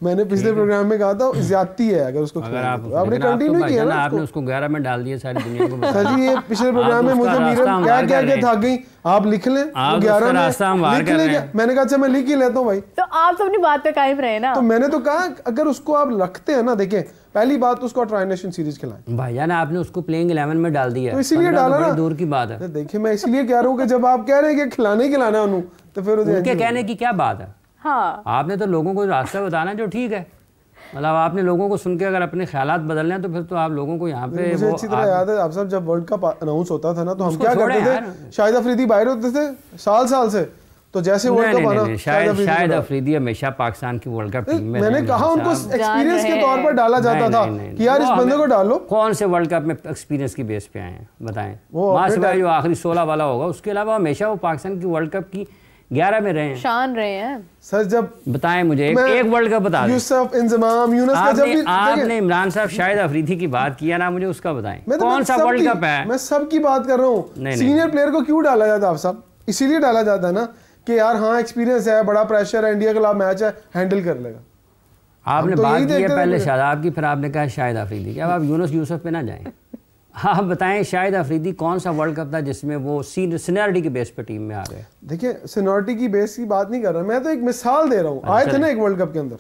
मैंने पिछले प्रोग्राम में कहा था ज्यादती है अगर उसको अगर आपने कंटिन्यू किया ना, आपने उसको 11 में डाल दिया सारी दुनिया को। सर जी ये पिछले प्रोग्राम में मुझे मीरब क्या थक गई, आप लिख लें 11 में लिख लें। मैंने कहा अच्छा मैं लिख ही लेता हूँ भाई। तो आप तो अपनी बात पे कायम रहे ना। तो मैंने तो कहा अगर उसको आप रखते हैं ना, देखें पहली बात तो उसको ट्राई नेशन सीरीज खिलाएं। भाईजान आपने उसको प्लेइंग 11 में डाल दिया, तो इसीलिए डाला ना, दूर की बात है। देखिए मैं इसलिए कह रहा हूँ कि जब आप कह रहे हैं कि खिलाना ही खिलाना है उन्होंने, तो फिर उनके कहने की क्या बात है। हाँ आपने तो लोगों को रास्ता बताना जो ठीक है, मतलब आपने लोगों को सुन के अगर अपने ख्यालात बदलने हैं तो फिर तो आप लोगों को यहाँ पे मुझे अच्छी तरह याद है आप सब जब वर्ल्ड कप अनाउंस होता था ना, तो हम क्या करते थे, शाहिद अफरीदी बाहर होते थे साल से, तो जैसे वर्ल्ड कप आना शाहिद अफरीदी हमेशा पाकिस्तान की वर्ल्ड कप टीम में, मैंने कहा उनको एक्सपीरियंस के तौर पर डाला जाता था कि यार इस बंदे को डालो। कौन से वर्ल्ड कप में एक्सपीरियंस की बेस पे आए हैं बताएं? वहाँ से जो आखिरी 16 वाला होगा, उसके अलावा हमेशा वो पाकिस्तान की वर्ल्ड कप की 11 में रहे हैं, शान रहे हैं। सर जब बताएं मुझे एक वर्ल्ड कप बता दें। यूसुफ इंजमाम यूनुस का जब भी आपने इमरान साहब शाहिद अफरीदी की बात किया ना, मुझे उसका बताएं कौन सा वर्ल्ड कप है? मैं सब की बात कर रहा हूँ। सीनियर प्लेयर को क्यों डाला जाता है आप सब? इसीलिए डाला जाता है ना कि यार हाँ एक्सपीरियंस है, बड़ा प्रेशर है, इंडिया के खिलाफ मैच है, हैंडल कर लेगा। आपने बात की है पहले शादाब की, फिर आपने कहा शाहिद अफरीदी की, अब आप यूनुस यूसुफ पे ना जाएं। हाँ बताएं शाहिद अफरीदी कौन सा वर्ल्ड कप था जिसमें वो सीनियरिटी के बेस पे टीम में आ गए? देखिए सीनियरिटी की बेस की बात नहीं कर रहा, मैं तो एक मिसाल दे रहा हूँ। आए थे ना एक वर्ल्ड कप के अंदर,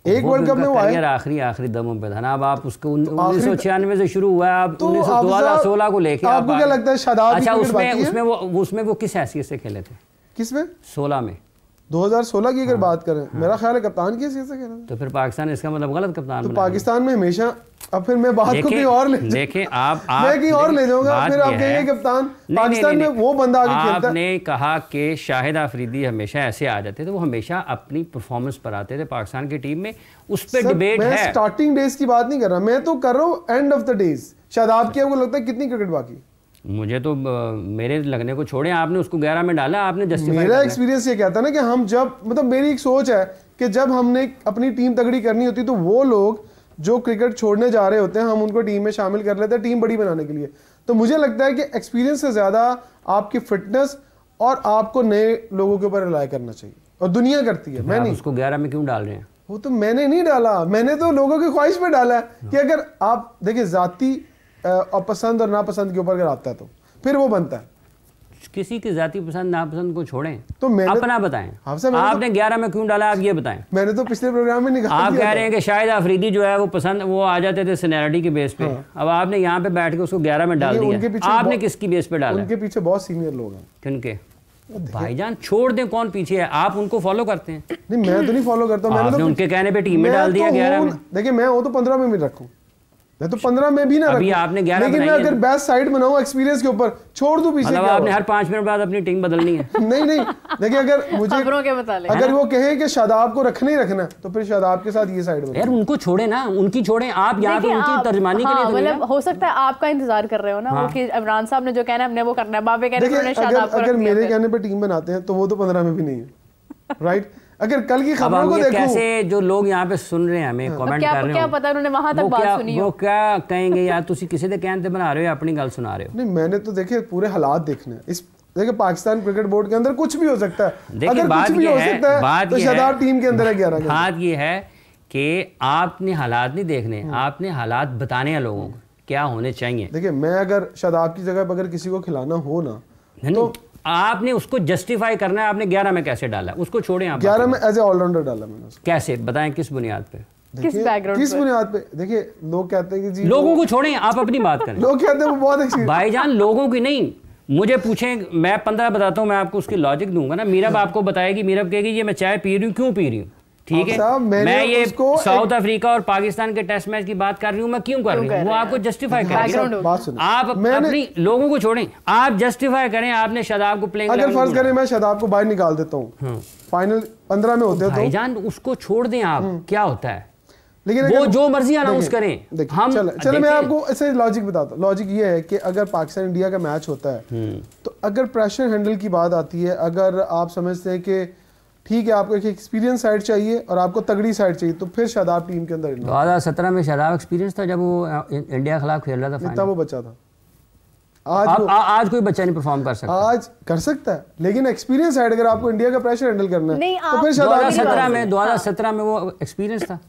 एक वर्ल्ड कप में वो आए, आखिरी दमों पे था ना। अब आप उसको 1996 से शुरू हुआ, आप 2016 को लेके आपको क्या लगता है शादाब? अच्छा उसमें वो किस हैसियत से खेले थे? किसमें? 16 में 2016 की अगर बात करें, मेरा ख्याल है कप्तान की हैसियत से खेला। तो फिर पाकिस्तान इसका मतलब गलत कप्तान तो पाकिस्तान में हमेशा, अब फिर मैं बात को कहीं और ले देखें आप मैं कहीं और ले जाऊंगा, फिर आप कहेंगे कप्तान पाकिस्तान में वो बंदा आगे खेलता है। आपने कहा कि शाहिद अफरीदी हमेशा ऐसे आ जाते थे, वो हमेशा अपनी परफॉर्मेंस पर आते थे पाकिस्तान की टीम में, उस पर डिबेट है। मैं स्टार्टिंग डेज की बात नहीं कर रहा, मैं तो कर रहा हूँ end of the days. Shadab की आपको लगता है कितनी क्रिकेट बाकी? मुझे तो मेरे लगने को छोड़े, आपने उसको 11 में डाला, आपने जस्टिफाई। मेरा एक्सपीरियंस ये कहता है ना कि हम जब, मतलब मेरी एक सोच है कि जब हमने अपनी टीम तगड़ी करनी होती तो वो लोग जो क्रिकेट छोड़ने जा रहे होते हैं हम उनको टीम में शामिल कर लेते हैं टीम बड़ी बनाने के लिए। तो मुझे लगता है कि एक्सपीरियंस से ज़्यादा आपकी फिटनेस और आपको नए लोगों के ऊपर रिलाय करना चाहिए, और दुनिया करती है। मैं नहीं, उसको 11 में क्यों डाल रहे हैं? वो तो मैंने नहीं डाला, मैंने तो लोगों की ख्वाहिश पे डाला है कि अगर आप देखिए जाती और पसंद और नापसंद के ऊपर अगर आता है तो फिर वो बनता है। किसी की जाती पसंद नापसंद को छोड़ें, तो अपना बताएं। आपने 11 में क्यों डाला, आप ये बताएं। मैंने तो पिछले प्रोग्राम में निकाल आप कह रहे हैं कि शाहिद अफरीदी जो है वो पसंद, वो आ जाते थे सीनियरिटी के बेस पे। हाँ। अब आपने यहाँ पे बैठ के उसको 11 में डाल दिया, आपने किसकी बेस पे डाला? उनके पीछे बहुत सीनियर लोग हैं। किनके? भाईजान छोड़ दें, कौन पीछे है? आप उनको फॉलो करते हैं? नहीं मैं तो नहीं फॉलो करता, मैंने तो उनके कहने पे टीम में डाल दिया 11 में। देखिए मैं वो तो 15 में भी रखूं, मैं तो 15 में भी ना अभी रखूं, आपने 11 लेकिन मैं अगर बेस्ट साइड बनाऊं एक्सपीरियंस के ऊपर, छोड़ दूं पीछे, मतलब क्या आपने हर 5 मिनट बाद अपनी टीम बदलनी है। नहीं देखिए, अगर मुझे खबरों के मुताबिक अगर वो कहे कि शादाब को रखना ही रखना, तो फिर शादाब के साथ ये साइड बनाओ। यार उनको छोड़े ना, उनकी छोड़े, आप यहाँ पे उनकी तर्जमानी के लिए तो मतलब हो सकता है आपका इंतजार कर रहे हो ना वो कि इमरान साहब ने जो कहना है हमने वो करना है, बाबे कहने देखिए, अगर मेरे कहने पे टीम बनाते हैं तो वो तो 15 में भी नहीं है, राइट। अगर कल की खबरों को देखूं, कैसे जो लोग यहाँ पे सुन रहे हैं हमें कमेंट कर रहे हैं, क्या पता उन्होंने वहां तक बात सुनी हो, वो क्या कहेंगे यार तुसी किसी दे कहने ते बना रहे हो या अपनी गल सुना रहे हो। नहीं, मैंने तो देखिए पूरे हालात देखने हैं। इस देखिए पाकिस्तान क्रिकेट बोर्ड के अंदर कुछ भी हो सकता है, अगर कुछ भी हो सकता है तो शादाब टीम के अंदर है 11। बात ये है कि आपने हालात नहीं देखने, आपने हालात बताने हैं लोगों को क्या होने चाहिए। देखिए, मैं अगर शादाब की जगह अगर किसी को खिलाना हो ना, तो आपने उसको जस्टिफाई करना है। आपने 11 में कैसे डाला, उसको छोड़े आप। 11 में एज ए ऑलराउंडर डाला मैंने उसको। कैसे बताएं, किस बुनियाद पे, किस बैकग्राउंड, किस बुनियाद पे? देखिए, लोग कहते हैं कि जी, लोगों को छोड़ें, आप अपनी बात करें। लोग कहते हैं वो बहुत अच्छी भाईजान, लोगों की नहीं, मुझे पूछें, मैं 15 बताता हूँ, मैं आपको उसकी लॉजिक दूंगा ना। मीरब आपको बताएगी, मीरब कहेगी ये मैं चाय पी रही हूँ, क्यों पी रही हूँ, ठीक है। मैं ये साउथ अफ्रीका और पाकिस्तान के टेस्ट मैच की बात कर रही हूँ, मैं क्यों कर रही हूँ, वो आपको जस्टिफाई करें। आप अपनी लोगों को छोड़ें, आप जस्टिफाई करें। आपने शादाब को प्लेइंग, अगर फर्ज करें मैं शादाब को बाहर निकाल देता हूँ, फाइनल 15 में होते हैं, तो भाईजान उसको छोड़ दें आप, क्या होता है, लेकिन वो जो मर्जी अनाउंस करें। हम चलो मैं आपको ऐसे लॉजिक बताता हूँ। लॉजिक ये है कि अगर पाकिस्तान इंडिया का मैच होता है, तो अगर प्रेशर हैंडल की बात आती है, अगर आप समझते हैं कि ठीक है आपको एक एक्सपीरियंस साइड चाहिए और आपको तगड़ी साइड चाहिए, तो फिर शादाब टीम के अंदर 2017 में शादाब एक्सपीरियंस था जब वो इंडिया के खिलाफ खेल रहा था, तब वो बच्चा था। आज कोई बच्चा नहीं परफॉर्म कर सकता। आज कर सकता है, लेकिन एक्सपीरियंस साइड अगर आपको इंडिया का प्रेशर हैंडल करना है, तो फिर 2017 में वो एक्सपीरियंस था।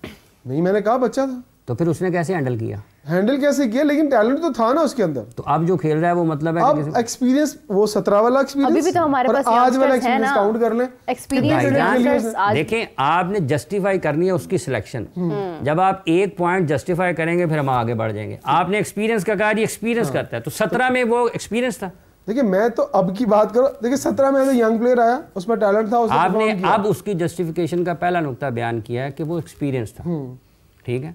नहीं, मैंने कहा बच्चा था, तो फिर उसने कैसे हैंडल किया? हैंडल कैसे किया, लेकिन टैलेंट तो था ना उसके अंदर। तो अब जो खेल रहा है वो मतलब है अब एक्सपीरियंस, वो 17 वाला एक्सपीरियंस, अभी भी तो हमारे पास आज वाला एक्सपीरियंस काउंट कर लें। एक्सपीरियंस देखें, आपने जस्टिफाई करनी है उसकी सिलेक्शन। जब आप एक पॉइंट जस्टिफाई करेंगे फिर हम आगे बढ़ जाएंगे। आपने एक्सपीरियंस का कहा, एक्सपीरियंस करता है, तो 17 में वो एक्सपीरियंस था। देखिए, मैं तो अब की बात करो, देखिए 17 में यंग प्लेयर आया, उसमें टैलेंट था, आपने अब उसकी जस्टिफिकेशन का पहला नुक्ता बयान किया है कि वो एक्सपीरियंस था, ठीक है।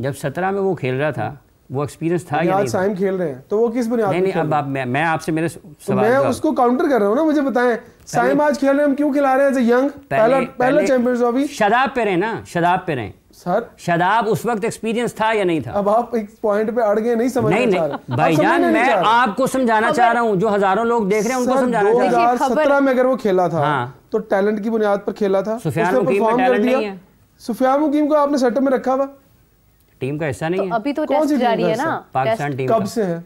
जब 17 में वो खेल रहा था, वो एक्सपीरियंस था या नहीं? साइम खेल रहे हैं, तो वो किस बुनियाद पे? नहीं, अब आप मैं आपसे मेरे तो मैं उसको काउंटर कर रहा हूँ ना, मुझे बताएं साइम आज खेल रहे हैं, हम क्यों खिला रहे हैं? यंग पहला चैंपियंस अभी शादाब पे रहे ना, शादाब पे रहे सर। शादाब उस वक्त एक्सपीरियंस था या नहीं था? अब आप एक पॉइंट पे अड़ गए, नहीं समझ नहीं भाईजान, मैं आपको समझाना चाह रहा हूँ, जो हजारों लोग देख रहे हैं उनको समझाना चाह रहा हूँ। 2017 में अगर वो खेला था, तो टैलेंट की बुनियाद पर खेला था। सुफियान मुकीम में टैलेंट नहीं है। सुफियान मुकीम को आपने सेटअप में रखा हुआ, टीम का हिस्सा नहीं है। अभी तो टेस्ट जारी है ना, पाकिस्तान टीम कब से है?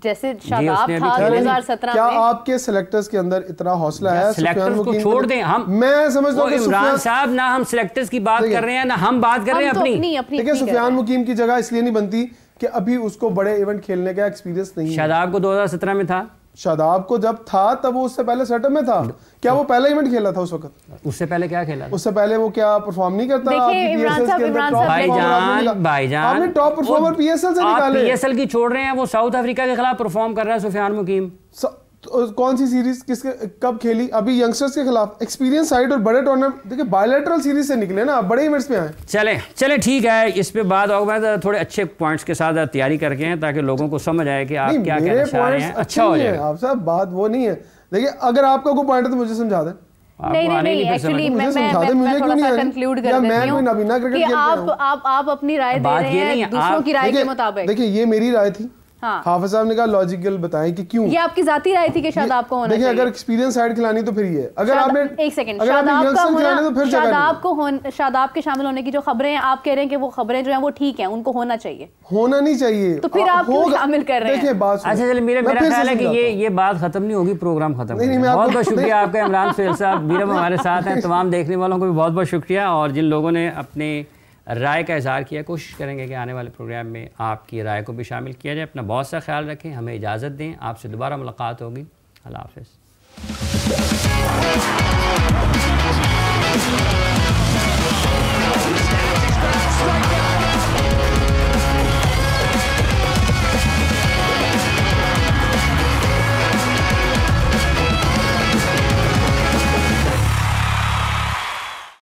जैसे शादाब था 2017 में। क्या आपके सिलेक्टर्स के अंदर इतना हौसला है? सिलेक्टर्स को छोड़ दें, हम मैं समझता हूं कि इमरान साहब ना हम सिलेक्टर्स की बात कर रहे हैं ना हम बात कर रहे हैं अपनी। देखिए, सुफियान मुकीम की जगह इसलिए नहीं बनती कि अभी उसको बड़े इवेंट खेलने का एक्सपीरियंस नहीं है। शादाब को 2017 में था, शादाब को जब था तब वो उससे पहले सेटअप में था। क्या वो पहला इवेंट खेला था उस वक्त? उससे पहले क्या खेला? उससे पहले वो क्या परफॉर्म नहीं करता? भाईजान आपने टॉप परफॉर्मर पीएसएल से निकाले। पीएसएल की छोड़ रहे हैं, वो साउथ अफ्रीका के खिलाफ परफॉर्म कर रहा है सुफियान मुकीम। कौन सी सीरीज किसके कब खेली? अभी यंगस्टर्स के खिलाफ एक्सपीरियंस साइड और बड़े टूर्नामेंट, देखिए बायलैटरल सीरीज से निकले ना, बड़े इवेंट्स पे आए। चले ठीक है, इस पे बात होगा, थोड़े अच्छे पॉइंट्स के साथ तैयारी करके हैं ताकि लोगों को समझ आए कि आप क्या कहना चाह रहे हैं। अच्छा हो जाएगा। आप सब बात वो नहीं है, देखिए अगर आपका कोई पॉइंट है तो मुझे समझा दें। नहीं एक्चुअली मैं थोड़ा सा कंक्लूड कर देती हूं कि आप अपनी राय दे रहे हैं दूसरों की राय के मुताबिक। देखिए, ये मेरी राय थी। हाँ। हाफिज साहब ने कहा लॉजिकल बताएं कि क्यों। ये आपकी जाती राय थी कि शादाब को होना चाहिए। देखिए, अगर एक्सपीरियंस साइड खिलानी तो फिर ये, अगर आपने एक सेकंड, शादाब का होना, शादाब के शामिल होने की जो खबरें हैं, आप कह रहे हैं कि वो खबरें जो हैं वो ठीक हैं, उनको होना चाहिए। होना नहीं चाहिए तो फिर आप क्यों शामिल कर रहे हैं? देखिए बात, अच्छा चलिए, मेरा ख्याल है कि ये बात खत्म नहीं होगी, प्रोग्राम खत्म। बहुत बहुत शुक्रिया आपका इमरान सुहेल साहब, मीरब हमारे साथ हैं। तमाम देखने वालों को भी बहुत बहुत शुक्रिया, और जिन लोगों ने अपने राय का इज़हार किया, कोशिश करेंगे कि आने वाले प्रोग्राम में आपकी राय को भी शामिल किया जाए। अपना बहुत सा ख्याल रखें, हमें इजाज़त दें, आपसे दोबारा मुलाकात होगी। अल्लाह हाफ़िज़।